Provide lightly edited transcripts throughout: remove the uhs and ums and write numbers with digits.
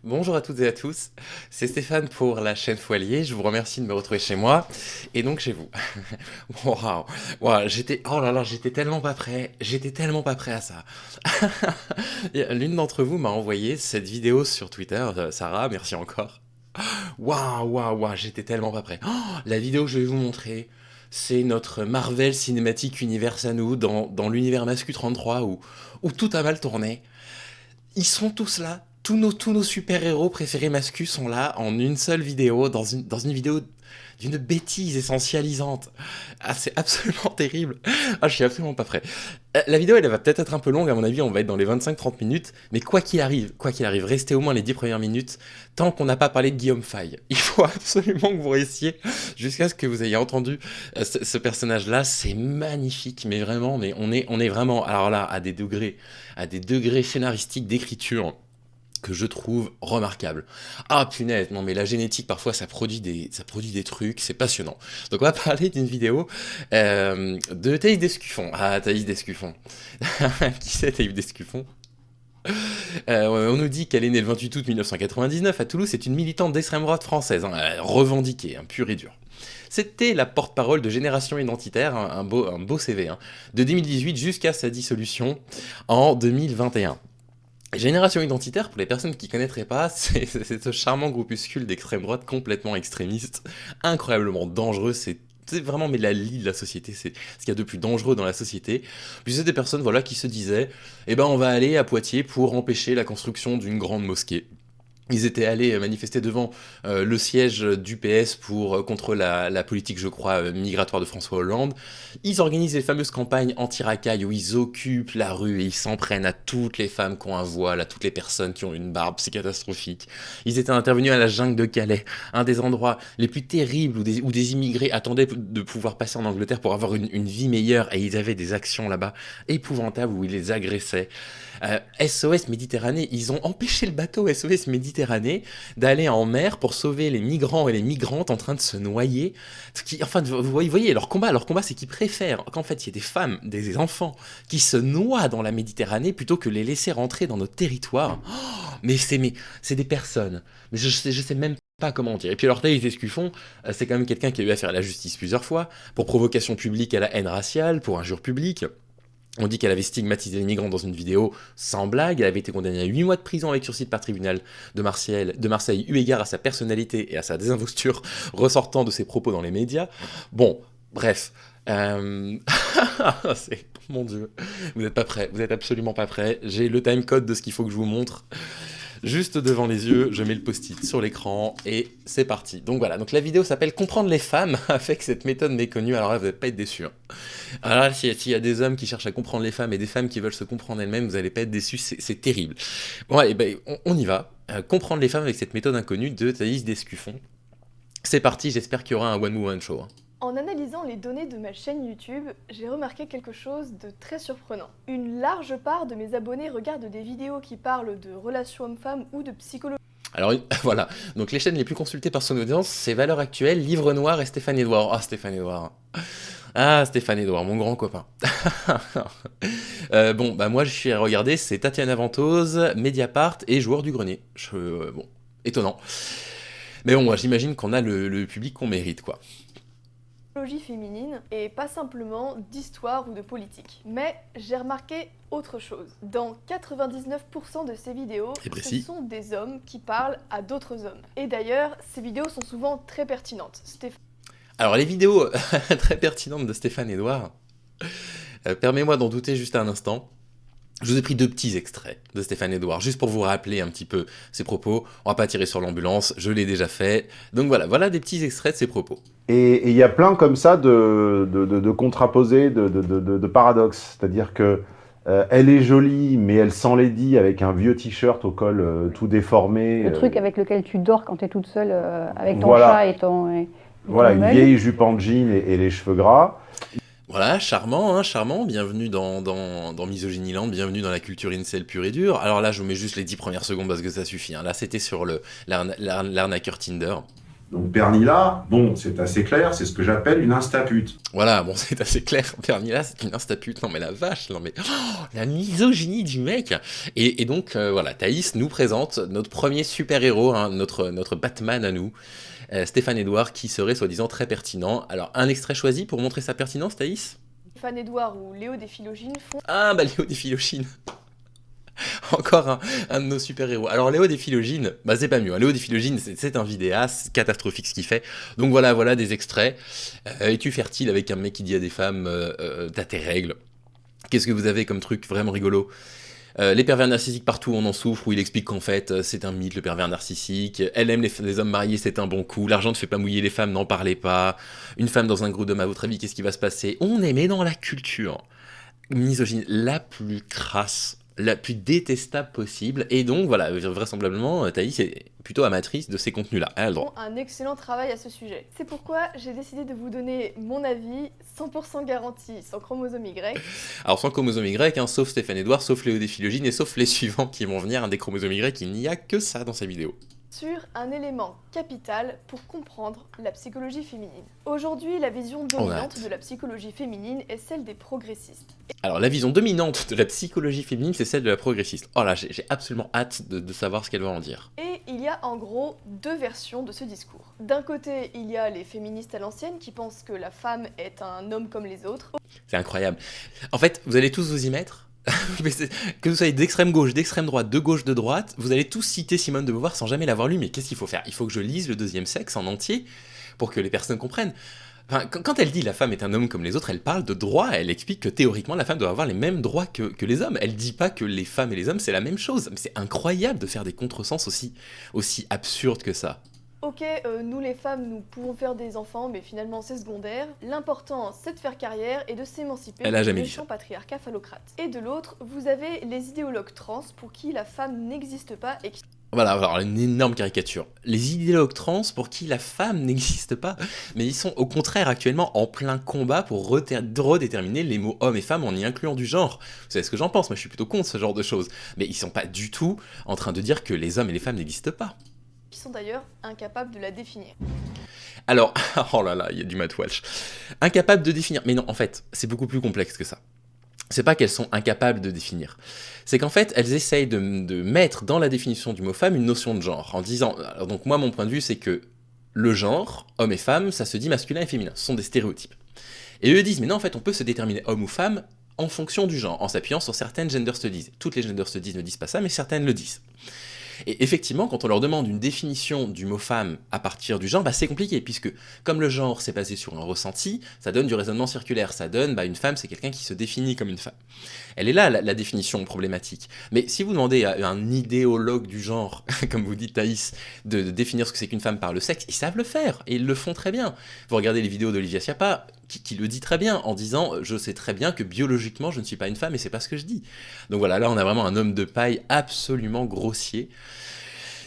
Bonjour à toutes et à tous, c'est Stéphane pour la chaîne Foilier, je vous remercie de me retrouver chez moi, et donc chez vous. Waouh, waouh, oh là là, j'étais tellement pas prêt à ça. L'une d'entre vous m'a envoyé cette vidéo sur Twitter, Sarah, merci encore. Waouh, waouh, waouh, j'étais tellement pas prêt. La vidéo que je vais vous montrer, c'est notre Marvel Cinematic Universe à nous, dans l'univers Mascu 33, où tout a mal tourné. Ils sont tous là. Tous nos super-héros préférés masculins sont là en une seule vidéo, dans une vidéo d'une bêtise essentialisante. Ah, c'est absolument terrible. Ah, je suis absolument pas prêt. La vidéo, elle va peut-être être un peu longue, à mon avis, on va être dans les 25-30 minutes, mais quoi qu'il arrive, restez au moins les 10 premières minutes, tant qu'on n'a pas parlé de Guillaume Faye. Il faut absolument que vous restiez jusqu'à ce que vous ayez entendu ce personnage-là, c'est magnifique, mais vraiment, mais on est vraiment, alors là, à des degrés scénaristiques d'écriture que je trouve remarquable. Ah punaise, non mais la génétique parfois ça produit des trucs, c'est passionnant. Donc on va parler d'une vidéo de Thaïs Descuffon. Ah Thaïs Descuffon. Qui c'est Thaïs Descuffon? On nous dit qu'elle est née le 28 août 1999 à Toulouse, c'est une militante d'extrême droite française, hein, revendiquée, hein, pure et dure. C'était la porte-parole de Génération Identitaire, un beau CV, hein, de 2018 jusqu'à sa dissolution en 2021. Génération Identitaire, pour les personnes qui ne connaîtraient pas, c'est ce charmant groupuscule d'extrême droite complètement extrémiste, incroyablement dangereux, c'est vraiment mais la lie de la société, c'est ce qu'il y a de plus dangereux dans la société. Puis c'est des personnes voilà, qui se disaient, eh ben on va aller à Poitiers pour empêcher la construction d'une grande mosquée. Ils étaient allés manifester devant le siège du PS contre la politique, je crois, migratoire de François Hollande. Ils organisent les fameuses campagnes anti-racailles où ils occupent la rue et ils s'en prennent à toutes les femmes qui ont un voile, à toutes les personnes qui ont une barbe, c'est catastrophique. Ils étaient intervenus à la jungle de Calais, un des endroits les plus terribles où des immigrés attendaient de pouvoir passer en Angleterre pour avoir une vie meilleure et ils avaient des actions là-bas épouvantables où ils les agressaient. SOS Méditerranée, ils ont empêché le bateau SOS Méditerranée d'aller en mer pour sauver les migrants et les migrantes en train de se noyer. Enfin, vous voyez, leur combat, c'est qu'ils préfèrent qu'en fait, il y ait des femmes, des enfants qui se noient dans la Méditerranée plutôt que les laisser rentrer dans notre territoire. Mais c'est des personnes. Mais je sais même pas comment dire. Et puis alors Thaïs Escuffon, c'est quand même quelqu'un qui a eu affaire à la justice plusieurs fois, pour provocation publique à la haine raciale, pour injure publique. On dit qu'elle avait stigmatisé les migrants dans une vidéo sans blague. Elle avait été condamnée à 8 mois de prison avec sursis par tribunal de Marseille, eu égard à sa personnalité et à sa désinvesture ressortant de ses propos dans les médias. Bon, bref. Mon Dieu. Vous n'êtes pas prêts. Vous n'êtes absolument pas prêts. J'ai le timecode de ce qu'il faut que je vous montre. Juste devant les yeux, je mets le post-it sur l'écran et c'est parti. Donc voilà, donc la vidéo s'appelle Comprendre les femmes avec cette méthode méconnue. Alors là, vous n'allez pas être déçus, hein. Alors là, s'il y a des hommes qui cherchent à comprendre les femmes et des femmes qui veulent se comprendre elles-mêmes, vous n'allez pas être déçus, c'est terrible. Bon, allez, ben, on y va. Comprendre les femmes avec cette méthode inconnue de Thaïs Descuffon. C'est parti, j'espère qu'il y aura un One Woman Show, hein. En analysant les données de ma chaîne YouTube, j'ai remarqué quelque chose de très surprenant. Une large part de mes abonnés regardent des vidéos qui parlent de relations hommes-femmes ou de psychologie. Alors voilà, donc les chaînes les plus consultées par son audience, c'est Valeurs Actuelles, Livre Noir et Stéphane Edouard. Ah, Stéphane Edouard. Ah, Stéphane Edouard, mon grand copain. Bon, bah moi je suis à regarder, c'est Tatiana Ventose, Mediapart et Joueur du Grenier. Bon, étonnant. Mais bon, moi j'imagine qu'on a le public qu'on mérite, quoi. Féminine et pas simplement d'histoire ou de politique. Mais j'ai remarqué autre chose. Dans 99% de ces vidéos, C'est ce précis. sont des hommes qui parlent à d'autres hommes. Et d'ailleurs, ces vidéos sont souvent très pertinentes. Alors les vidéos très pertinentes de Stéphane Edouard, permets-moi d'en douter juste un instant. Je vous ai pris deux petits extraits de Stéphane Edouard, juste pour vous rappeler un petit peu ses propos. On va pas tirer sur l'ambulance, je l'ai déjà fait. Donc voilà des petits extraits de ses propos. Et il y a plein comme ça de contraposés, de paradoxes. C'est-à-dire que elle est jolie, mais elle s'enlaidit avec un vieux t-shirt au col tout déformé. Le truc avec lequel tu dors quand tu es toute seule avec ton Voilà. chat et ton Voilà, une mug. vieille jupe en jean et les cheveux gras. Voilà, charmant, hein, charmant, bienvenue dans Misogynyland, bienvenue dans la culture incel pure et dure. Alors là, je vous mets juste les 10 premières secondes parce que ça suffit, hein. Là, c'était sur l'arnaqueur Tinder. Donc Pernilla, bon, c'est assez clair, c'est ce que j'appelle une instapute. Voilà, bon, c'est assez clair. Pernilla, c'est une instapute. Non, mais la vache, non, mais la misogynie du mec. Et donc, voilà, Thaïs nous présente notre premier super-héros, hein, notre Batman à nous, Stéphane Edouard, qui serait soi-disant très pertinent. Alors, un extrait choisi pour montrer sa pertinence, Thaïs? Stéphane Edouard ou Léo des Philogines font Ah, bah, Léo des Philogines. Encore un de nos super-héros. Alors Léo des Philogines, bah c'est pas mieux. Léo des Philogines, c'est un vidéaste, c'est catastrophique ce qu'il fait. Donc voilà des extraits. Es-tu fertile avec un mec qui dit à des femmes t'as tes règles? Qu'est-ce que vous avez comme truc vraiment rigolo? Les pervers narcissiques partout, on en souffre, où il explique qu'en fait, c'est un mythe, le pervers narcissique. Elle aime les hommes mariés, c'est un bon coup. L'argent ne fait pas mouiller les femmes, n'en parlez pas. Une femme dans un groupe d'hommes, à votre avis, qu'est-ce qui va se passer? On est mais dans la culture misogyne la plus crasse, la plus détestable possible. Et donc, voilà, vraisemblablement, Thaïs est plutôt amatrice de ces contenus-là. Elle a le droit. un excellent travail à ce sujet. C'est pourquoi j'ai décidé de vous donner mon avis 100% garanti, sans chromosome Y, Alors, sans chromosome Y, hein, sauf Stéphane Edouard, sauf Léo des Philogines et sauf les suivants qui vont venir, un des chromosomes Y, il n'y a que ça dans sa vidéo. sur un élément capital pour comprendre la psychologie féminine. Aujourd'hui, la vision dominante de la psychologie féminine est celle des progressistes. Alors, la vision dominante de la psychologie féminine, c'est celle de la progressiste. Oh là, j'ai absolument hâte de savoir ce qu'elle va en dire. Et il y a en gros deux versions de ce discours. D'un côté, il y a les féministes à l'ancienne qui pensent que la femme est un homme comme les autres. C'est incroyable. En fait, vous allez tous vous y mettre. Que vous soyez d'extrême gauche, d'extrême droite, de gauche, de droite, vous allez tous citer Simone de Beauvoir sans jamais l'avoir lu. Mais qu'est-ce qu'il faut faire? Il faut que je lise Le Deuxième Sexe en entier pour que les personnes comprennent. Enfin, quand elle dit la femme est un homme comme les autres, elle parle de droits, elle explique que théoriquement la femme doit avoir les mêmes droits que les hommes. Elle dit pas que les femmes et les hommes c'est la même chose. Mais c'est incroyable de faire des contresens aussi absurdes que ça. Ok, nous les femmes, nous pouvons faire des enfants, mais finalement c'est secondaire. L'important, c'est de faire carrière et de s'émanciper Elle a du jamais dit méchant ça. patriarcat phallocrate. Et de l'autre, vous avez les idéologues trans pour qui la femme n'existe pas et qui Voilà, alors une énorme caricature. Les idéologues trans pour qui la femme n'existe pas, mais ils sont au contraire actuellement en plein combat pour redéterminer les mots homme et femme en y incluant du genre. Vous savez ce que j'en pense, moi je suis plutôt contre ce genre de choses. Mais ils sont pas du tout en train de dire que les hommes et les femmes n'existent pas. sont d'ailleurs incapables de la définir. Alors, oh là là, il y a du Matt Walsh. Incapable de définir. Mais non, en fait, c'est beaucoup plus complexe que ça. C'est pas qu'elles sont incapables de définir. C'est qu'en fait, elles essayent de mettre dans la définition du mot femme une notion de genre. En disant. Alors, donc, moi, mon point de vue, c'est que le genre, homme et femme, ça se dit masculin et féminin. Ce sont des stéréotypes. Et eux disent, mais non, en fait, on peut se déterminer homme ou femme en fonction du genre, en s'appuyant sur certaines gender studies. Toutes les gender studies ne disent pas ça, mais certaines le disent. Et effectivement, quand on leur demande une définition du mot femme à partir du genre, bah c'est compliqué, puisque comme le genre c'est basé sur un ressenti, ça donne du raisonnement circulaire, ça donne, bah une femme c'est quelqu'un qui se définit comme une femme. Elle est là la définition problématique. Mais si vous demandez à un idéologue du genre, comme vous dites Thaïs, de définir ce que c'est qu'une femme par le sexe, ils savent le faire, et ils le font très bien. Vous regardez les vidéos d'Olivia Schiappa, qui le dit très bien, en disant « Je sais très bien que biologiquement je ne suis pas une femme et c'est pas ce que je dis ». Donc voilà, là on a vraiment un homme de paille absolument grossier,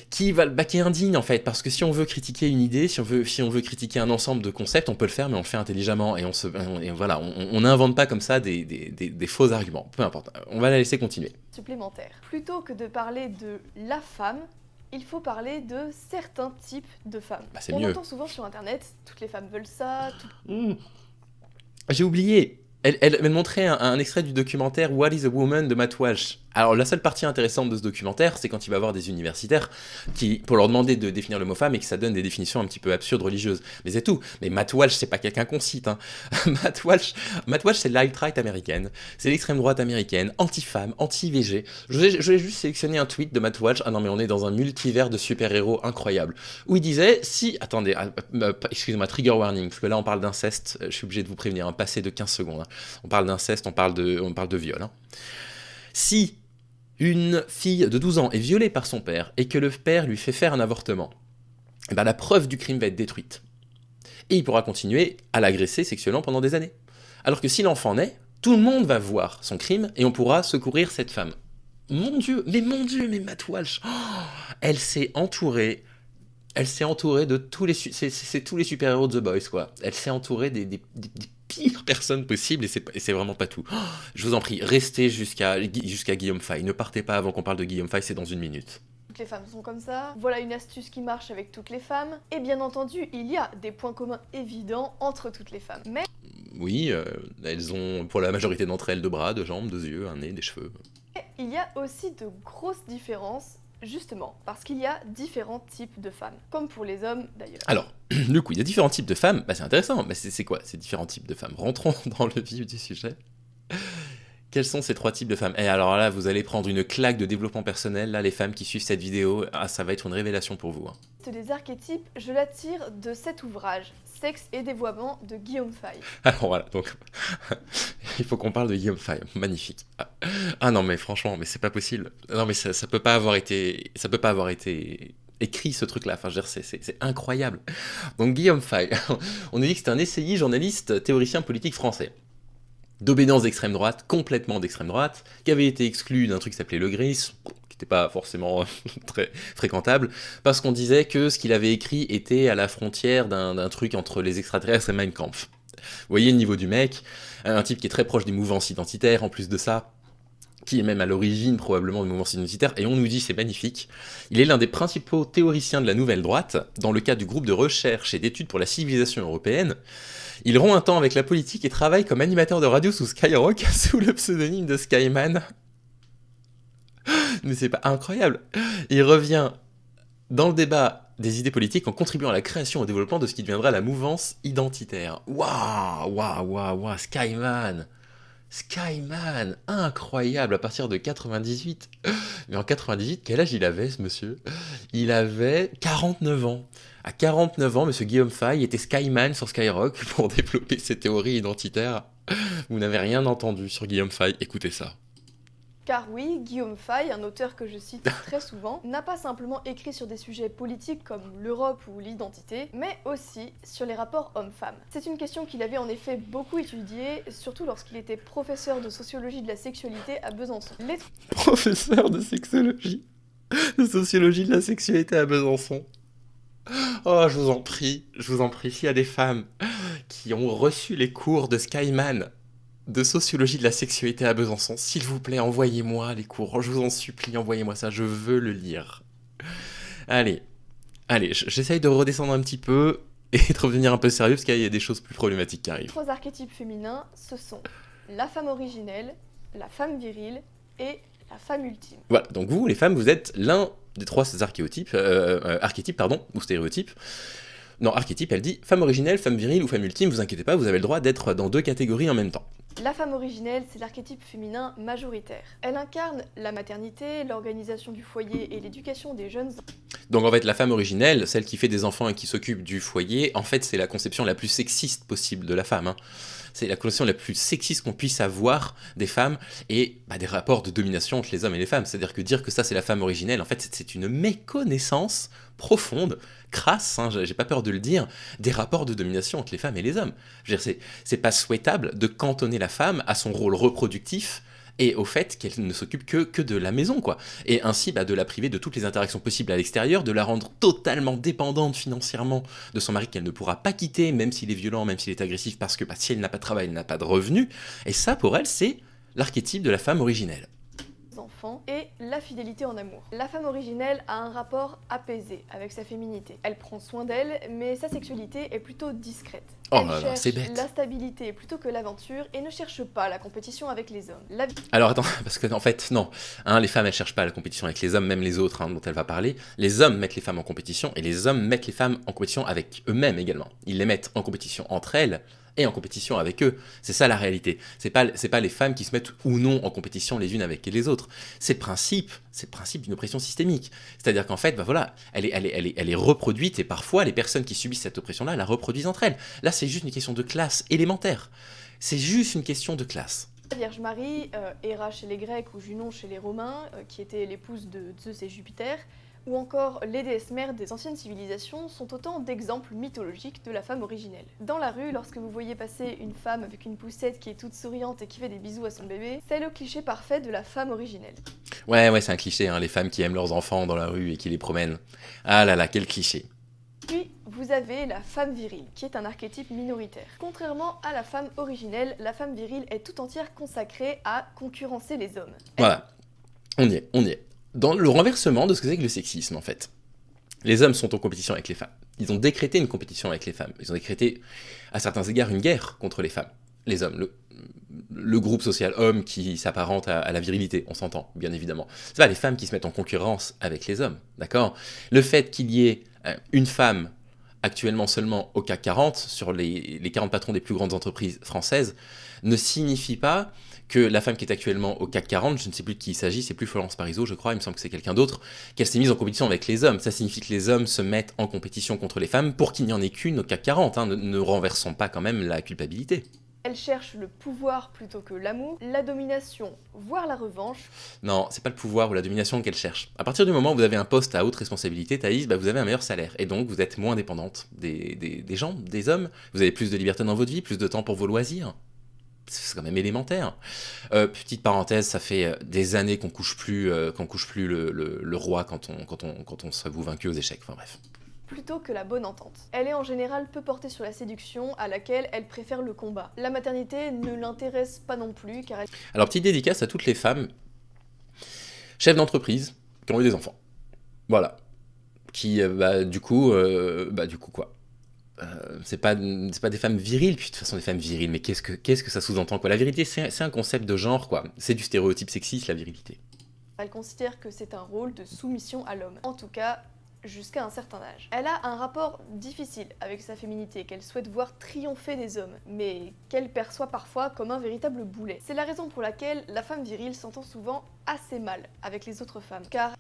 qui est indigne en fait, parce que si on veut critiquer une idée, si on veut critiquer un ensemble de concepts, on peut le faire, mais on le fait intelligemment, et on n'invente pas comme ça des faux arguments, peu importe, on va la laisser continuer. Supplémentaire. Plutôt que de parler de la femme, il faut parler de certains types de femmes. Bah, c'est On mieux. entend souvent sur internet, toutes les femmes veulent ça, J'ai oublié. Elle m'a montré un extrait du documentaire What is a Woman de Matt Walsh. Alors la seule partie intéressante de ce documentaire, c'est quand il va voir des universitaires qui, pour leur demander de définir le mot femme et que ça donne des définitions un petit peu absurdes religieuses. Mais c'est tout. Mais Matt Walsh, c'est pas quelqu'un qu'on cite. Hein. Matt Walsh, c'est l'alt-right américaine, c'est l'extrême droite américaine, anti-femme, anti-VG. Je vais juste sélectionner un tweet de Matt Walsh. Ah non mais on est dans un multivers de super-héros incroyable. Où il disait, si... Attendez, excusez-moi, trigger warning, parce que là on parle d'inceste, je suis obligé de vous prévenir, un passé de 15 secondes. Hein. On parle d'inceste, on parle de viol. Hein. Si une fille de 12 ans est violée par son père et que le père lui fait faire un avortement, eh ben la preuve du crime va être détruite. Et il pourra continuer à l'agresser sexuellement pendant des années. Alors que si l'enfant naît, tout le monde va voir son crime et on pourra secourir cette femme. Mon Dieu, mais Matt Walsh, elle s'est entourée de tous les c'est tous les super-héros de The Boys quoi. Elle s'est entourée des pires personnes possibles et c'est vraiment pas tout. Je vous en prie, restez jusqu'à Guillaume Fay. Ne partez pas avant qu'on parle de Guillaume Fay, c'est dans une minute. toutes les femmes sont comme ça, voilà une astuce qui marche avec toutes les femmes, et bien entendu, il y a des points communs évidents entre toutes les femmes. Mais Oui, elles ont, pour la majorité d'entre elles, 2 bras, 2 jambes, 2 yeux, un nez, des cheveux. il y a aussi de grosses différences, justement, parce qu'il y a différents types de femmes, comme pour les hommes d'ailleurs. Alors, du coup, il y a différents types de femmes. Bah, c'est intéressant. Mais c'est quoi ces différents types de femmes? Rentrons dans le vif du sujet. Quels sont ces 3 types de femmes? Et alors là, vous allez prendre une claque de développement personnel. Là, les femmes qui suivent cette vidéo, ah, ça va être une révélation pour vous, hein. Des archétypes, je l'attire de cet ouvrage, Sexe et dévoiement de Guillaume Fay. Alors voilà, donc il faut qu'on parle de Guillaume Fay, magnifique. Ah non mais franchement, mais c'est pas possible. Non mais ça peut pas avoir été, écrit ce truc-là. Enfin, je veux dire, c'est incroyable. Donc Guillaume Fay, on nous dit que c'est un essayiste, journaliste, théoricien politique français. D'obédience d'extrême droite, complètement d'extrême droite, qui avait été exclu d'un truc qui s'appelait Le Gris, qui n'était pas forcément très fréquentable, parce qu'on disait que ce qu'il avait écrit était à la frontière d'un truc entre les extraterrestres et Mein Kampf. Vous voyez le niveau du mec, un type qui est très proche des mouvances identitaires, en plus de ça, qui est même à l'origine probablement des mouvances identitaires, et on nous dit c'est magnifique. Il est l'un des principaux théoriciens de la nouvelle droite, dans le cadre du groupe de recherche et d'études pour la civilisation européenne. Il rompt un temps avec la politique et travaille comme animateur de radio sous Skyrock, sous le pseudonyme de Skyman. Mais c'est pas incroyable. Il revient dans le débat des idées politiques en contribuant à la création et au développement de ce qui deviendra la mouvance identitaire. Waouh, Skyman. Skyman, incroyable, à partir de 98. Mais en 98, quel âge il avait, ce monsieur? Il avait 49 ans. À 49 ans, monsieur Guillaume Fay était Skyman sur Skyrock pour développer ses théories identitaires. Vous n'avez rien entendu sur Guillaume Fay, écoutez ça. Car oui, Guillaume Fay, un auteur que je cite très souvent, n'a pas simplement écrit sur des sujets politiques comme l'Europe ou l'identité, mais aussi sur les rapports hommes-femmes. C'est une question qu'il avait en effet beaucoup étudiée, surtout lorsqu'il était professeur de sociologie de la sexualité à Besançon. Professeur de sexologie, de sociologie de la sexualité à Besançon. Oh, je vous en prie, s'il y a des femmes qui ont reçu les cours de Skyman de sociologie de la sexualité à Besançon, s'il vous plaît, envoyez-moi les cours, je vous en supplie, envoyez-moi ça, je veux le lire. Allez, j'essaye de redescendre un petit peu et de revenir un peu sérieux, parce qu'il y a des choses plus problématiques qui arrivent. 3 archétypes féminins, ce sont la femme originelle, la femme virile et la femme ultime. Voilà, donc vous, les femmes, vous êtes l'un des 3 archétypes, ou stéréotypes. Non, archétype, elle dit femme originelle, femme virile ou femme ultime, vous inquiétez pas, vous avez le droit d'être dans 2 catégories en même temps. La femme originelle, c'est l'archétype féminin majoritaire. Elle incarne la maternité, l'organisation du foyer et l'éducation des jeunes. Donc en fait, la femme originelle, celle qui fait des enfants et qui s'occupe du foyer, en fait, c'est la conception la plus sexiste possible de la femme, hein. C'est la conception la plus sexiste qu'on puisse avoir des femmes et des rapports de domination entre les hommes et les femmes. C'est-à-dire que dire que ça c'est la femme originelle, en fait c'est une méconnaissance profonde, crasse, hein, j'ai pas peur de le dire, des rapports de domination entre les femmes et les hommes. Je veux dire, c'est pas souhaitable de cantonner la femme à son rôle reproductif et au fait qu'elle ne s'occupe que de la maison, quoi. Et ainsi, de la priver de toutes les interactions possibles à l'extérieur, de la rendre totalement dépendante financièrement de son mari qu'elle ne pourra pas quitter, même s'il est violent, même s'il est agressif, parce que si elle n'a pas de travail, elle n'a pas de revenus. Et ça, pour elle, c'est l'archétype de la femme originelle. Enfants et la fidélité en amour. La femme originelle a un rapport apaisé avec sa féminité. Elle prend soin d'elle, mais sa sexualité est plutôt discrète. Oh Elle là là, cherche c'est bête. la stabilité plutôt que l'aventure et ne cherche pas la compétition avec les hommes. Alors attends, parce que en fait, non. Les femmes, elles cherchent pas la compétition avec les hommes, même les autres dont elle va parler. Les hommes mettent les femmes en compétition et les hommes mettent les femmes en compétition avec eux-mêmes également. Ils les mettent en compétition entre elles et en compétition avec eux. C'est ça la réalité. C'est pas les femmes qui se mettent ou non en compétition les unes avec les autres. C'est le principe d'une oppression systémique. C'est-à-dire qu'en fait, elle est reproduite et parfois les personnes qui subissent cette oppression-là la reproduisent entre elles. Là, c'est juste une question de classe élémentaire. C'est juste une question de classe. La Vierge Marie, Héra chez les Grecs ou Junon chez les Romains, qui était l'épouse de Zeus et Jupiter, ou encore les déesses mères des anciennes civilisations sont autant d'exemples mythologiques de la femme originelle. Dans la rue, lorsque vous voyez passer une femme avec une poussette qui est toute souriante et qui fait des bisous à son bébé, c'est le cliché parfait de la femme originelle. Ouais, c'est un cliché, hein, les femmes qui aiment leurs enfants dans la rue et qui les promènent. Ah là là, quel cliché. Puis, vous avez la femme virile, qui est un archétype minoritaire. Contrairement à la femme originelle, la femme virile est tout entière consacrée à concurrencer les hommes. Voilà, on y est. dans le renversement de ce que c'est que le sexisme, en fait. Les hommes sont en compétition avec les femmes. Ils ont décrété une compétition avec les femmes. Ils ont décrété, à certains égards, une guerre contre les femmes. Les hommes, le groupe social homme qui s'apparente à la virilité, on s'entend, bien évidemment. C'est pas les femmes qui se mettent en concurrence avec les hommes, d'accord? Le fait qu'il y ait une femme actuellement seulement au CAC 40, sur les 40 patrons des plus grandes entreprises françaises, ne signifie pas que la femme qui est actuellement au CAC 40, je ne sais plus de qui il s'agit, c'est plus Florence Parisot, je crois, il me semble que c'est quelqu'un d'autre, qu'elle s'est mise en compétition avec les hommes. Ça signifie que les hommes se mettent en compétition contre les femmes pour qu'il n'y en ait qu'une au CAC 40, hein, ne renversons pas quand même la culpabilité. Elle cherche le pouvoir plutôt que l'amour, la domination, voire la revanche. Non, c'est pas le pouvoir ou la domination qu'elle cherche. À partir du moment où vous avez un poste à haute responsabilité, Thaïs, vous avez un meilleur salaire. Et donc, vous êtes moins dépendante des gens, des hommes. Vous avez plus de liberté dans votre vie, plus de temps pour vos loisirs. C'est quand même élémentaire. Petite parenthèse, ça fait des années qu'on couche plus le roi quand on s'avoue vaincu aux échecs. Enfin bref. Plutôt que la bonne entente. Elle est en général peu portée sur la séduction, à laquelle elle préfère le combat. La maternité ne l'intéresse pas non plus, car elle... Alors, petite dédicace à toutes les femmes chefs d'entreprise qui ont eu des enfants. Voilà. Qui, du coup quoi. C'est pas des femmes viriles, puis de toute façon des femmes viriles, mais qu'est-ce que ça sous-entend quoi? La virilité, c'est un concept de genre, quoi. C'est du stéréotype sexiste, la virilité. Elle considère que c'est un rôle de soumission à l'homme. En tout cas, jusqu'à un certain âge. Elle a un rapport difficile avec sa féminité, qu'elle souhaite voir triompher des hommes, mais qu'elle perçoit parfois comme un véritable boulet. C'est la raison pour laquelle la femme virile s'entend souvent assez mal avec les autres femmes, car...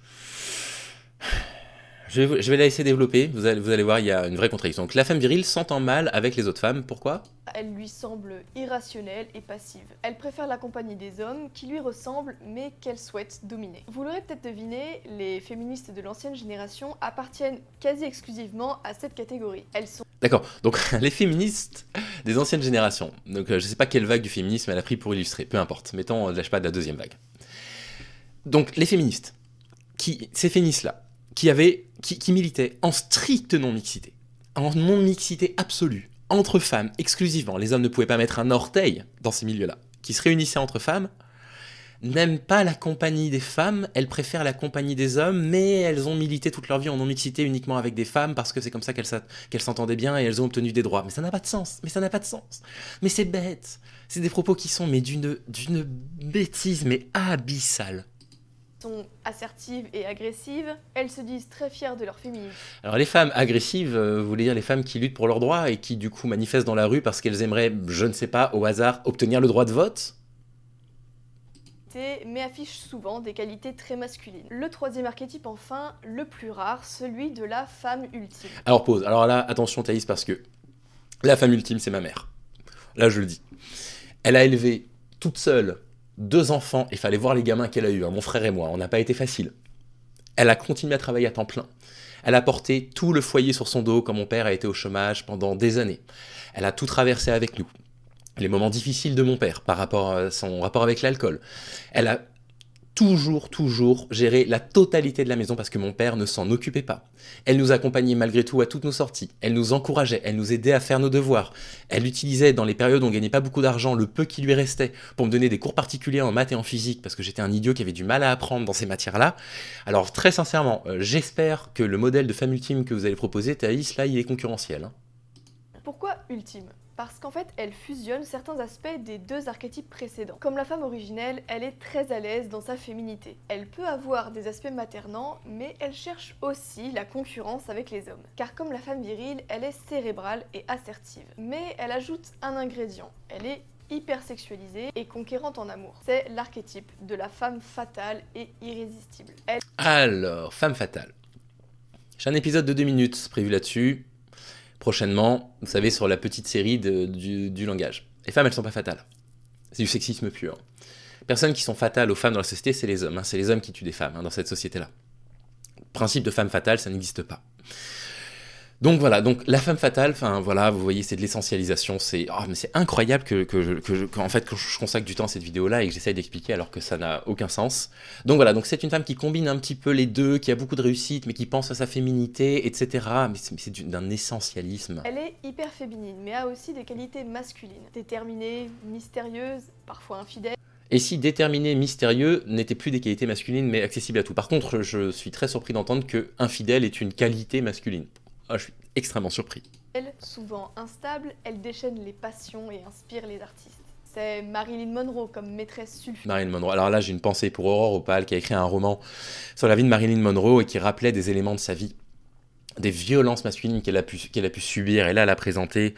Je vais la laisser développer, vous allez voir, il y a une vraie contradiction. Donc la femme virile s'entend mal avec les autres femmes, pourquoi? Elle lui semble irrationnelle et passive. Elle préfère la compagnie des hommes qui lui ressemblent mais qu'elle souhaite dominer. Vous l'aurez peut-être deviné, les féministes de l'ancienne génération appartiennent quasi exclusivement à cette catégorie. Elles sont... D'accord, donc les féministes des anciennes générations. Donc je sais pas quelle vague du féminisme elle a pris pour illustrer, peu importe, mettons, lâche pas de la deuxième vague. Donc les féministes, ces féministes-là, qui militaient en stricte non-mixité, en non-mixité absolue, entre femmes exclusivement, les hommes ne pouvaient pas mettre un orteil dans ces milieux-là, qui se réunissaient entre femmes, n'aiment pas la compagnie des femmes, elles préfèrent la compagnie des hommes, mais elles ont milité toute leur vie en non-mixité uniquement avec des femmes, parce que c'est comme ça qu'elles s'entendaient bien et elles ont obtenu des droits. Mais ça n'a pas de sens, mais c'est bête. C'est des propos qui sont d'une bêtise, mais abyssale. Sont assertives et agressives, elles se disent très fières de leur féminisme. Alors les femmes agressives, vous voulez dire les femmes qui luttent pour leurs droits et qui du coup manifestent dans la rue parce qu'elles aimeraient, je ne sais pas, au hasard, obtenir le droit de vote? Mais affichent souvent des qualités très masculines. Le troisième archétype enfin, le plus rare, celui de la femme ultime. Alors pause, alors là, attention Thaïs, parce que la femme ultime c'est ma mère. Là je le dis. Elle a élevé toute seule 2 enfants, il fallait voir les gamins qu'elle a eus, hein, mon frère et moi, on n'a pas été facile. Elle a continué à travailler à temps plein. Elle a porté tout le foyer sur son dos quand mon père a été au chômage pendant des années. Elle a tout traversé avec nous. Les moments difficiles de mon père par rapport à son rapport avec l'alcool. Elle a toujours géré la totalité de la maison parce que mon père ne s'en occupait pas. Elle nous accompagnait malgré tout à toutes nos sorties. Elle nous encourageait, elle nous aidait à faire nos devoirs. Elle utilisait dans les périodes où on gagnait pas beaucoup d'argent le peu qui lui restait pour me donner des cours particuliers en maths et en physique parce que j'étais un idiot qui avait du mal à apprendre dans ces matières-là. Alors très sincèrement, j'espère que le modèle de femme ultime que vous allez proposer, Thaïs, là il est concurrentiel. Hein. Pourquoi ultime ? Parce qu'en fait, elle fusionne certains aspects des 2 archétypes précédents. Comme la femme originelle, elle est très à l'aise dans sa féminité. Elle peut avoir des aspects maternants, mais elle cherche aussi la concurrence avec les hommes. Car comme la femme virile, elle est cérébrale et assertive. Mais elle ajoute un ingrédient. Elle est hypersexualisée et conquérante en amour. C'est l'archétype de la femme fatale et irrésistible. Alors, femme fatale. J'ai un épisode de 2 minutes prévu là-dessus. Prochainement, vous savez, sur la petite série du langage. Les femmes, elles sont pas fatales. C'est du sexisme pur. Personnes qui sont fatales aux femmes dans la société, c'est les hommes. Hein. C'est les hommes qui tuent des femmes dans cette société-là. Principe de femme fatale, ça n'existe pas. Donc voilà, donc la femme fatale, enfin voilà, vous voyez, c'est de l'essentialisation, c'est incroyable que je consacre du temps à cette vidéo-là et que j'essaye d'expliquer alors que ça n'a aucun sens. Donc voilà, donc c'est une femme qui combine un petit peu les deux, qui a beaucoup de réussite, mais qui pense à sa féminité, etc. Mais c'est d'un essentialisme. Elle est hyper féminine, mais a aussi des qualités masculines, déterminée, mystérieuse, parfois infidèle. Et si déterminé, mystérieux n'était plus des qualités masculines mais accessibles à tout. Par contre, je suis très surpris d'entendre que infidèle est une qualité masculine. Ah, je suis extrêmement surpris. Elle, souvent instable, elle déchaîne les passions et inspire les artistes. C'est Marilyn Monroe comme maîtresse sulfureuse. Marilyn Monroe. Alors là, j'ai une pensée pour Aurore Opal qui a écrit un roman sur la vie de Marilyn Monroe et qui rappelait des éléments de sa vie, des violences masculines qu'elle a pu subir. Et là, elle a présenté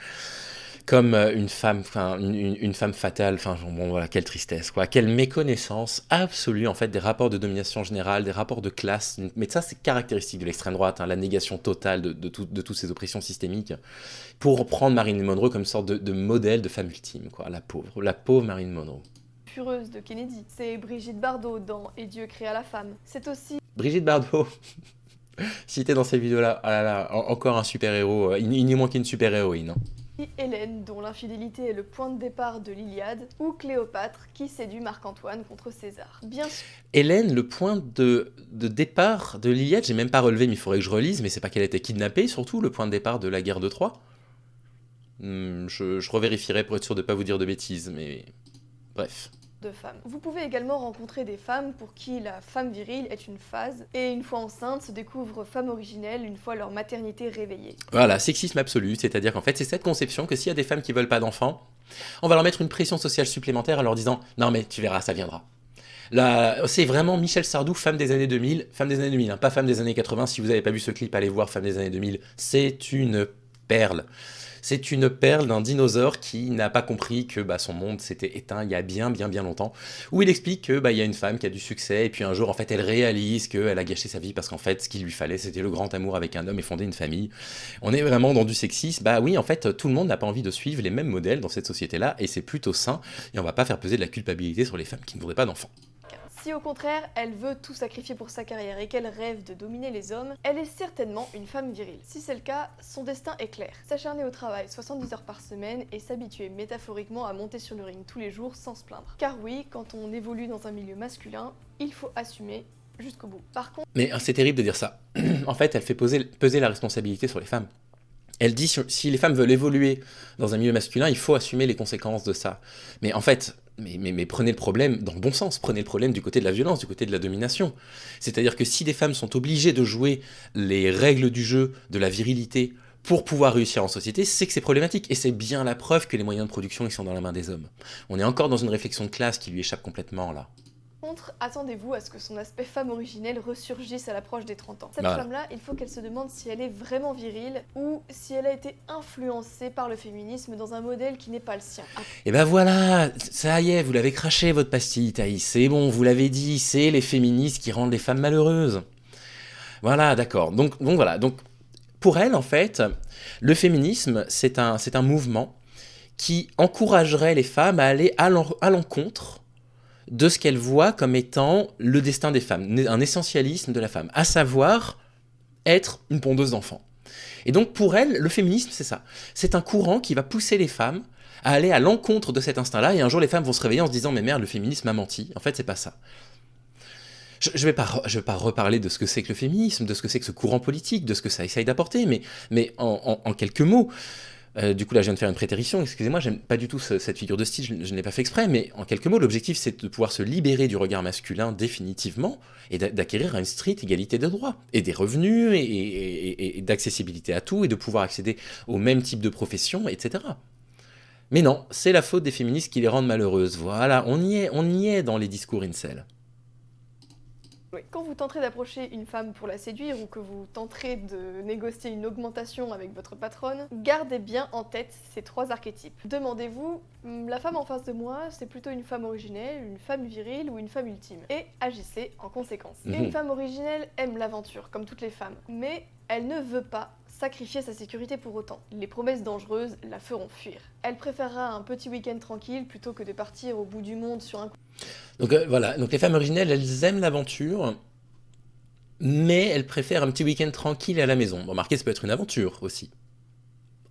comme une femme, enfin une femme fatale. Enfin bon, voilà, quelle tristesse, quoi, quelle méconnaissance absolue en fait des rapports de domination générale, des rapports de classe. Mais ça, c'est caractéristique de l'extrême droite, hein, la négation totale de toutes ces oppressions systémiques. Pour prendre Marilyn Monroe comme sorte de modèle de femme ultime, quoi, la pauvre Marilyn Monroe. Sulfureuse de Kennedy. C'est Brigitte Bardot dans Et Dieu créa la femme. C'est aussi Brigitte Bardot, citée dans cette vidéo-là, ah là là, encore un super-héros, il n'y manque qu'une super-héroïne. Hein. Hélène, dont l'infidélité est le point de départ de l'Iliade, ou Cléopâtre, qui séduit Marc-Antoine contre César. Bien sûr, Hélène, le point de départ de l'Iliade, j'ai même pas relevé, mais il faudrait que je relise, mais c'est pas qu'elle a été kidnappée, surtout, le point de départ de la guerre de Troie. Je revérifierai pour être sûr de pas vous dire de bêtises, mais bref. de femmes. Vous pouvez également rencontrer des femmes pour qui la femme virile est une phase, et une fois enceinte se découvrent femmes originelles une fois leur maternité réveillée. Voilà, sexisme absolu, c'est-à-dire qu'en fait, c'est cette conception que s'il y a des femmes qui veulent pas d'enfants, on va leur mettre une pression sociale supplémentaire en leur disant « Non mais tu verras, ça viendra ». Là, c'est vraiment Michel Sardou, femme des années 2000, hein, pas femme des années 80. Si vous n'avez pas vu ce clip, allez voir femme des années 2000. C'est une perle. C'est une perle d'un dinosaure qui n'a pas compris que son monde s'était éteint il y a bien longtemps. Où il explique que il y a une femme qui a du succès et puis un jour en fait elle réalise qu'elle a gâché sa vie parce qu'en fait ce qu'il lui fallait c'était le grand amour avec un homme et fonder une famille. On est vraiment dans du sexisme. Bah oui, en fait tout le monde n'a pas envie de suivre les mêmes modèles dans cette société-là et c'est plutôt sain et on va pas faire peser de la culpabilité sur les femmes qui ne voudraient pas d'enfants. Si au contraire, elle veut tout sacrifier pour sa carrière et qu'elle rêve de dominer les hommes, elle est certainement une femme virile. Si c'est le cas, son destin est clair. S'acharner au travail 70 heures par semaine et s'habituer métaphoriquement à monter sur le ring tous les jours sans se plaindre. Car oui, quand on évolue dans un milieu masculin, il faut assumer jusqu'au bout. Par contre, Mais c'est terrible de dire ça. En fait, elle fait peser la responsabilité sur les femmes. Elle dit si les femmes veulent évoluer dans un milieu masculin, il faut assumer les conséquences de ça. Mais en fait, mais prenez le problème dans le bon sens, prenez le problème du côté de la violence, du côté de la domination. C'est-à-dire que si des femmes sont obligées de jouer les règles du jeu, de la virilité, pour pouvoir réussir en société, c'est que c'est problématique. Et c'est bien la preuve que les moyens de production ils sont dans la main des hommes. On est encore dans une réflexion de classe qui lui échappe complètement là. attendez-vous à ce que son aspect femme originelle ressurgisse à l'approche des 30 ans. Cette Voilà. femme-là, il faut qu'elle se demande si elle est vraiment virile ou si elle a été influencée par le féminisme dans un modèle qui n'est pas le sien. Et ben voilà, ça y est, vous l'avez craché votre pastille, Thaïs. C'est bon, vous l'avez dit, c'est les féministes qui rendent les femmes malheureuses. Voilà, d'accord. Donc voilà. Donc pour elle, en fait, le féminisme, c'est un mouvement qui encouragerait les femmes à aller à l'encontre de ce qu'elles voient comme étant le destin des femmes, un essentialisme de la femme, à savoir être une pondeuse d'enfants. Et donc pour elle, le féminisme, c'est ça. C'est un courant qui va pousser les femmes à aller à l'encontre de cet instinct-là, et un jour les femmes vont se réveiller en se disant « Mais merde, le féminisme m'a menti. » En fait, c'est pas ça. Je vais pas reparler de ce que c'est que le féminisme, de ce que c'est que ce courant politique, de ce que ça essaye d'apporter, mais en quelques mots. Du coup, là, je viens de faire une prétérition, excusez-moi, j'aime pas du tout cette figure de style, je ne l'ai pas fait exprès, mais en quelques mots, l'objectif, c'est de pouvoir se libérer du regard masculin définitivement et d'acquérir une stricte égalité de droits, et des revenus, et d'accessibilité à tout, et de pouvoir accéder au même type de profession, etc. Mais non, c'est la faute des féministes qui les rendent malheureuses. Voilà, on y est dans les discours incel. Oui. Quand vous tenterez d'approcher une femme pour la séduire ou que vous tenterez de négocier une augmentation avec votre patronne, gardez bien en tête ces 3 archétypes. Demandez-vous, la femme en face de moi, c'est plutôt une femme originelle, une femme virile ou une femme ultime. Et agissez en conséquence. Une femme originelle aime l'aventure, comme toutes les femmes, mais elle ne veut pas sacrifier sa sécurité pour autant. Les promesses dangereuses la feront fuir. Elle préférera un petit week-end tranquille plutôt que de partir au bout du monde sur un coup. Donc voilà, donc les femmes originelles, elles aiment l'aventure, mais elles préfèrent un petit week-end tranquille à la maison. Bon, remarquez, ça peut être une aventure aussi.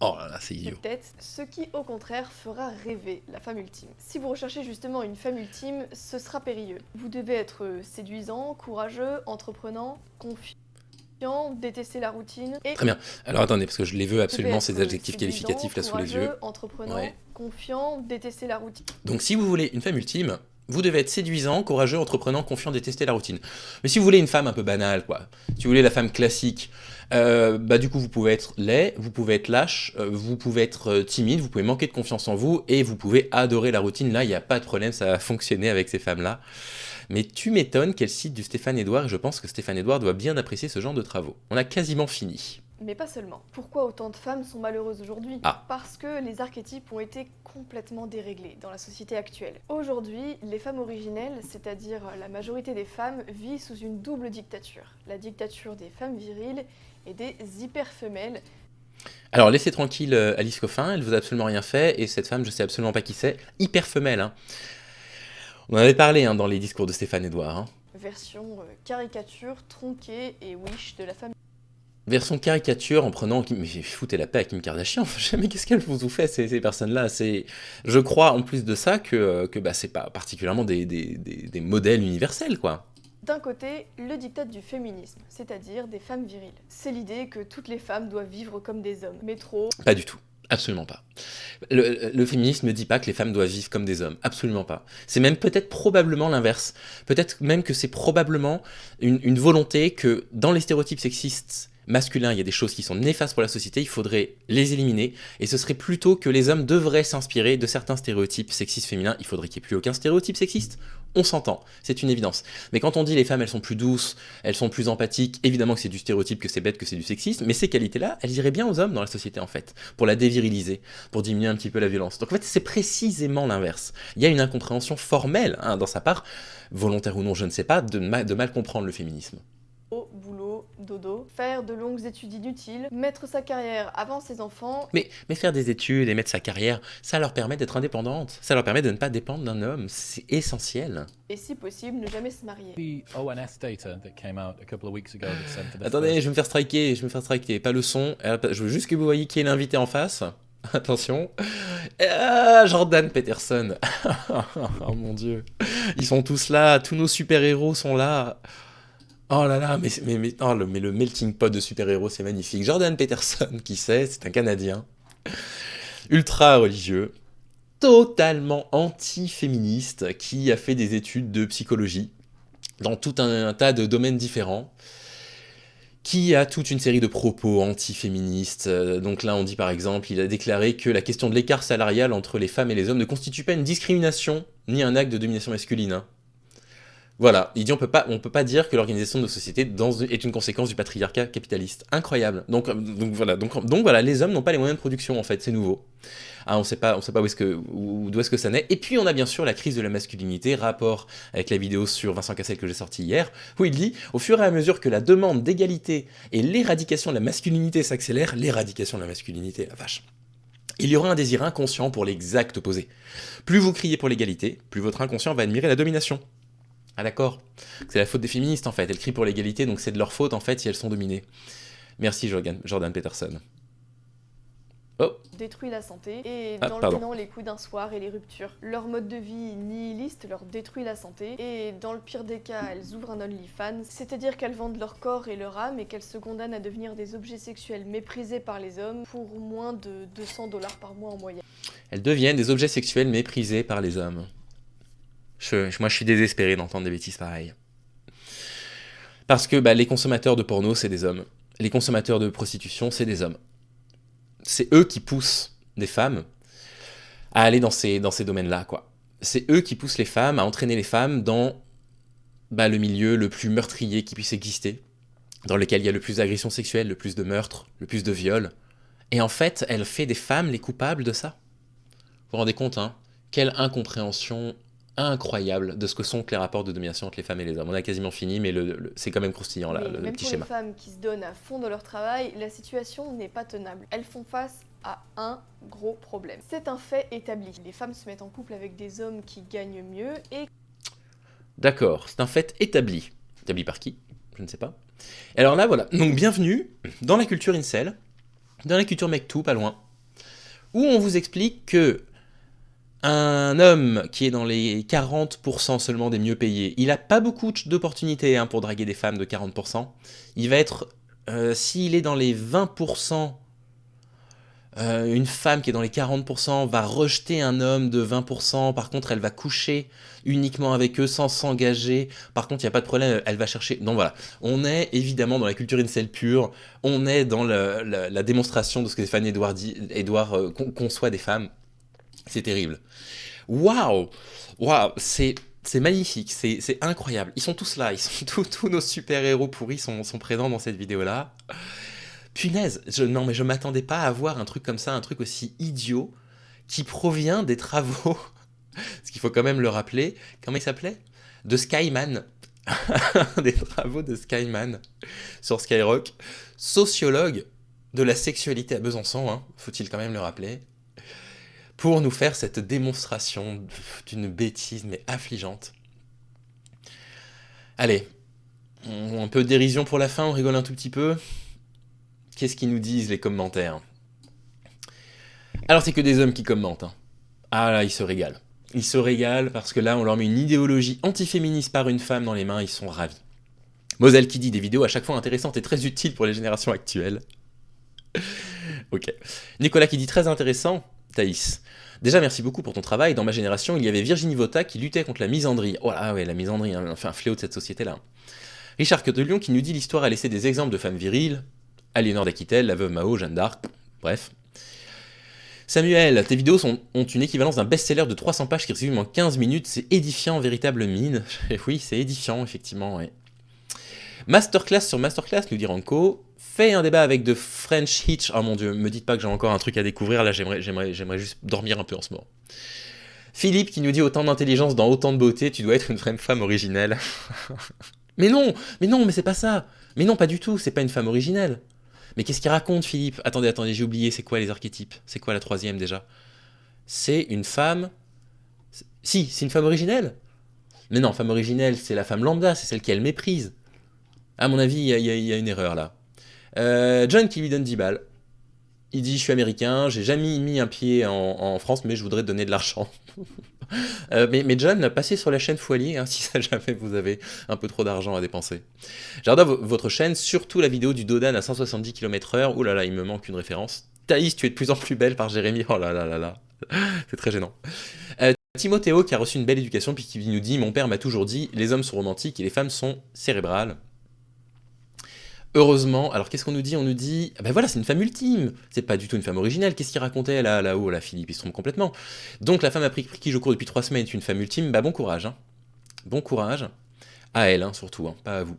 Oh là là, c'est idiot. Peut-être, ce qui au contraire fera rêver la femme ultime. Si vous recherchez justement une femme ultime, ce sera périlleux. Vous devez être séduisant, courageux, entreprenant, confiant, détester la routine et... Très bien. Alors attendez, parce que je les veux absolument, Vous devez ces être adjectifs séduisant, qualificatifs là sous les courageux, yeux. entreprenant, Ouais. confiant, détester la routine. Donc si vous voulez une femme ultime, Vous devez être séduisant, courageux, entreprenant, confiant, détester la routine. Mais si vous voulez une femme un peu banale, quoi, si vous voulez la femme classique, du coup vous pouvez être laid, vous pouvez être lâche, vous pouvez être timide, vous pouvez manquer de confiance en vous, et vous pouvez adorer la routine. Là, il n'y a pas de problème, ça va fonctionner avec ces femmes-là. Mais tu m'étonnes qu'elle cite du Stéphane Edouard, et je pense que Stéphane Edouard doit bien apprécier ce genre de travaux. On a quasiment fini. Mais pas seulement. Pourquoi autant de femmes sont malheureuses aujourd'hui? Ah. Parce que les archétypes ont été complètement déréglés dans la société actuelle. Aujourd'hui, les femmes originelles, c'est-à-dire la majorité des femmes, vivent sous une double dictature. La dictature des femmes viriles et des hyper-femelles. Alors laissez tranquille Alice Coffin, elle vous a absolument rien fait, et cette femme, je sais absolument pas qui c'est, hyper femelle, hein. On en avait parlé dans les discours de Stéphane Edouard. Hein. Version caricature, tronquée et wish de la femme. Version caricature en prenant... Mais foutez la paix à Kim Kardashian, mais qu'est-ce qu'elles vous ont fait ces personnes-là? Je crois en plus de ça que c'est pas particulièrement des modèles universels, quoi. D'un côté, le diktat du féminisme, c'est-à-dire des femmes viriles. C'est l'idée que toutes les femmes doivent vivre comme des hommes, mais trop... Pas du tout. Absolument pas. Le féminisme ne dit pas que les femmes doivent vivre comme des hommes. Absolument pas. C'est même peut-être probablement l'inverse. Peut-être même que c'est probablement une volonté que dans les stéréotypes sexistes masculins, il y a des choses qui sont néfastes pour la société, il faudrait les éliminer, et ce serait plutôt que les hommes devraient s'inspirer de certains stéréotypes sexistes féminins. Il faudrait qu'il n'y ait plus aucun stéréotype sexiste. On s'entend, c'est une évidence. Mais quand on dit les femmes, elles sont plus douces, elles sont plus empathiques, évidemment que c'est du stéréotype, que c'est bête, que c'est du sexisme, mais ces qualités-là, elles iraient bien aux hommes dans la société, en fait, pour la déviriliser, pour diminuer un petit peu la violence. Donc en fait, c'est précisément l'inverse. Il y a une incompréhension formelle, dans sa part, volontaire ou non, je ne sais pas, de mal comprendre le féminisme. Boulot, dodo, faire de longues études inutiles, mettre sa carrière avant ses enfants... Mais faire des études et mettre sa carrière, ça leur permet d'être indépendante, ça leur permet de ne pas dépendre d'un homme, c'est essentiel. Et si possible, ne jamais se marier. The ONS data that came out a couple of weeks ago that said for the Attendez, first- je vais me faire striker, pas le son, je veux juste que vous voyez qui est l'invité en face. Attention. Jordan Peterson. Oh mon dieu. Ils sont tous là, tous nos super-héros sont là. Oh là là, mais le melting pot de super-héros, c'est magnifique. Jordan Peterson, qui c'est un Canadien, ultra religieux, totalement anti-féministe, qui a fait des études de psychologie dans tout un tas de domaines différents, qui a toute une série de propos anti-féministes. Donc là, on dit par exemple, il a déclaré que la question de l'écart salarial entre les femmes et les hommes ne constitue pas une discrimination, ni un acte de domination masculine. Hein. Voilà, il dit on peut pas dire que l'organisation de nos sociétés est une conséquence du patriarcat capitaliste. Incroyable. Donc voilà, les hommes n'ont pas les moyens de production en fait, c'est nouveau. On sait pas d'où est-ce que ça naît. Et puis on a bien sûr la crise de la masculinité, rapport avec la vidéo sur Vincent Cassel que j'ai sortie hier, où il dit au fur et à mesure que la demande d'égalité et l'éradication de la masculinité s'accélère, l'éradication de la masculinité, la vache. Il y aura un désir inconscient pour l'exact opposé. Plus vous criez pour l'égalité, plus votre inconscient va admirer la domination. Ah d'accord, c'est la faute des féministes en fait, elles crient pour l'égalité, donc c'est de leur faute en fait si elles sont dominées. Merci Jordan Peterson. Oh. Détruit la santé et Ah, dans pardon. le bilan les coups d'un soir et les ruptures. Leur mode de vie nihiliste leur détruit la santé et dans le pire des cas elles ouvrent un OnlyFans, c'est-à-dire qu'elles vendent leur corps et leur âme et qu'elles se condamnent à devenir des objets sexuels méprisés par les hommes pour moins de $200 par mois en moyenne. Elles deviennent des objets sexuels méprisés par les hommes. Moi je suis désespéré d'entendre des bêtises pareilles. Parce que les consommateurs de porno c'est des hommes. Les consommateurs de prostitution c'est des hommes. C'est eux qui poussent des femmes à aller dans ces domaines-là, quoi. C'est eux qui poussent les femmes à entraîner les femmes dans le milieu le plus meurtrier qui puisse exister, dans lequel il y a le plus d'agressions sexuelles, le plus de meurtres, le plus de viols. Et en fait, elle fait des femmes les coupables de ça. Vous vous rendez compte, hein? Quelle incompréhension incroyable de ce que sont les rapports de domination entre les femmes et les hommes. On a quasiment fini, mais c'est quand même croustillant, là, Mais le même petit pour schéma. les femmes qui se donnent à fond dans leur travail, la situation n'est pas tenable. Elles font face à un gros problème. C'est un fait établi. Les femmes se mettent en couple avec des hommes qui gagnent mieux et... D'accord, c'est un fait établi. Établi par qui? Je ne sais pas. Et alors là, voilà. Donc bienvenue dans la culture incel, dans la culture mec-tout, pas loin, où on vous explique que un homme qui est dans les 40% seulement des mieux payés, il a pas beaucoup d'opportunités pour draguer des femmes de 40%. Il va être, s'il est dans les 20% Une femme qui est dans les 40% va rejeter un homme de 20%, par contre elle va coucher uniquement avec eux sans s'engager, par contre il n'y a pas de problème, elle va chercher... Donc voilà, on est évidemment dans la culture incel pure, on est dans la démonstration de ce que Stéphane Edouard conçoit des femmes, c'est terrible. Waouh, waouh, c'est magnifique, c'est incroyable, ils sont tous là, ils sont tous nos super-héros pourris sont présents dans cette vidéo-là. Punaise, non mais je m'attendais pas à voir un truc comme ça, un truc aussi idiot, qui provient des travaux, parce qu'il faut quand même le rappeler, comment il s'appelait? De Skyman, des travaux de Skyman sur Skyrock, sociologue de la sexualité à Besançon, hein, faut-il quand même le rappeler, pour nous faire cette démonstration d'une bêtise mais affligeante. Allez, un peu de dérision pour la fin, on rigole un tout petit peu. Qu'est-ce qu'ils nous disent les commentaires? Alors c'est que des hommes qui commentent. Hein. Ah là, ils se régalent. Ils se régalent parce que là, on leur met une idéologie antiféministe par une femme dans les mains, ils sont ravis. Moselle qui dit des vidéos à chaque fois intéressantes et très utiles pour les générations actuelles. Ok. Nicolas qui dit très intéressant. Thaïs. Déjà, merci beaucoup pour ton travail. Dans ma génération, il y avait Virginie Vota qui luttait contre la misandrie. Oh là, ouais, la misandrie, hein, enfin un fléau de cette société-là. Richard Queutelion qui nous dit l'histoire a laissé des exemples de femmes viriles. Aliénor d'Aquitel, la veuve Mao, Jeanne d'Arc, bref. Samuel, tes vidéos ont une équivalence d'un best-seller de 300 pages qui résume en 15 minutes, c'est édifiant, véritable mine. Oui, c'est édifiant, effectivement, ouais. Masterclass sur Masterclass, nous dit Ranko, fais un débat avec de French Hitch. Oh mon dieu, me dites pas que j'ai encore un truc à découvrir, là j'aimerais juste dormir un peu en ce moment. Philippe qui nous dit autant d'intelligence dans autant de beauté, tu dois être une vraie femme originelle. Mais non, mais c'est pas ça. Mais non, pas du tout, c'est pas une femme originelle. Mais qu'est-ce qu'il raconte, Philippe? Attendez, j'ai oublié, c'est quoi les archétypes? C'est quoi la troisième, déjà? C'est une femme... Si, c'est une femme originelle. Mais non, femme originelle, c'est la femme lambda, c'est celle qu'elle méprise. À mon avis, il y a une erreur, là. John qui lui donne 10 balles. Il dit, je suis américain, j'ai jamais mis un pied en France, mais je voudrais te donner de l'argent. Mais John, passez sur la chaîne Foilier, hein, si jamais vous avez un peu trop d'argent à dépenser. J'adore votre chaîne, surtout la vidéo du Dodan à 170 km/h. Ouh là là, il me manque une référence. Thaïs, tu es de plus en plus belle par Jérémy. Oh là là là là. C'est très gênant. Timothéo qui a reçu une belle éducation, puis qui nous dit, mon père m'a toujours dit, les hommes sont romantiques et les femmes sont cérébrales. Heureusement, alors qu'est-ce qu'on nous dit? On nous dit, ben voilà, c'est une femme ultime, c'est pas du tout une femme originelle, qu'est-ce qu'il racontait là-haut, là, Philippe, il se trompe complètement. Donc la femme après qui je cours depuis 3 semaines est une femme ultime, bah bon courage, hein. Bon courage, à elle, hein, surtout, hein, pas à vous.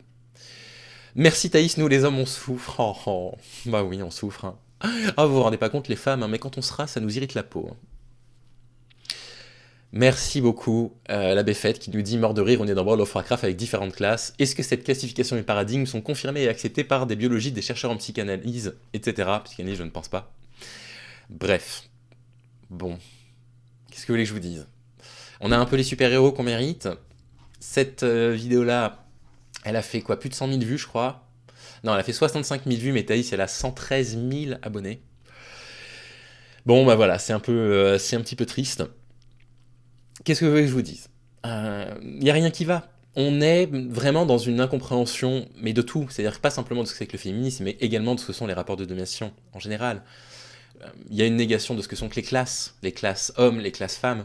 Merci Thaïs, nous les hommes on souffre, bah oui, on souffre, hein. Ah, vous vous rendez pas compte les femmes, hein, mais quand on se rase, ça nous irrite la peau, hein. Merci beaucoup, l'abbé Fête qui nous dit « Mort de rire, on est dans World of Warcraft avec différentes classes. Est-ce que cette classification et paradigmes sont confirmés et acceptés par des biologistes, des chercheurs en psychanalyse, etc. » Psychanalyse, je ne pense pas. Bref. Bon. Qu'est-ce que vous voulez que je vous dise? On a un peu les super-héros qu'on mérite. Cette vidéo-là, elle a fait quoi? Plus de 100 000 vues, je crois. Non, elle a fait 65 000 vues, mais Thaïs, elle a 113 000 abonnés. Bon, bah voilà, c'est un petit peu triste. Qu'est-ce que vous voulez que je vous dise? Y a rien qui va. On est vraiment dans une incompréhension, mais de tout. C'est-à-dire pas simplement de ce que c'est que le féminisme, mais également de ce que sont les rapports de domination en général. Il y a une négation de ce que sont que les classes hommes, les classes femmes,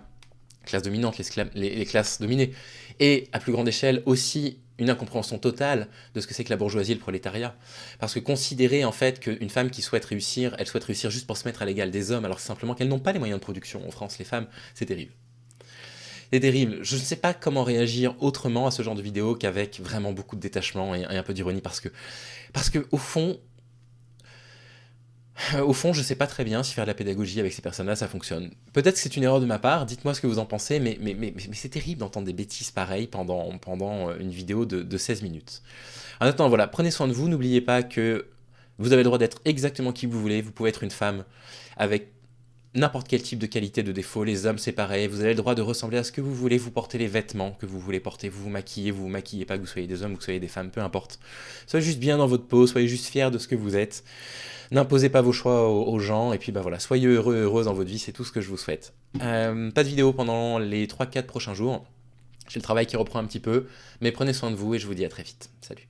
les classes dominantes, les classes dominées. Et à plus grande échelle aussi une incompréhension totale de ce que c'est que la bourgeoisie et le prolétariat. Parce que considérer en fait qu'une femme qui souhaite réussir, elle souhaite réussir juste pour se mettre à l'égal des hommes, alors que simplement qu'elles n'ont pas les moyens de production en France, les femmes, c'est terrible. C'est terrible. Je ne sais pas comment réagir autrement à ce genre de vidéo qu'avec vraiment beaucoup de détachement et un peu d'ironie parce que au fond, je sais pas très bien si faire de la pédagogie avec ces personnes-là, ça fonctionne. Peut-être que c'est une erreur de ma part, dites-moi ce que vous en pensez, mais c'est terrible d'entendre des bêtises pareilles pendant une vidéo de 16 minutes. En attendant, voilà, prenez soin de vous, n'oubliez pas que vous avez le droit d'être exactement qui vous voulez, vous pouvez être une femme avec n'importe quel type de qualité, de défaut, les hommes c'est pareil, vous avez le droit de ressembler à ce que vous voulez, vous portez les vêtements que vous voulez porter, vous vous maquillez pas, que vous soyez des hommes ou que vous soyez des femmes, peu importe. Soyez juste bien dans votre peau, soyez juste fiers de ce que vous êtes, n'imposez pas vos choix aux gens, et puis bah voilà, soyez heureux, heureuse dans votre vie, c'est tout ce que je vous souhaite. Pas de vidéo pendant les 3-4 prochains jours, j'ai le travail qui reprend un petit peu, mais prenez soin de vous et je vous dis à très vite. Salut.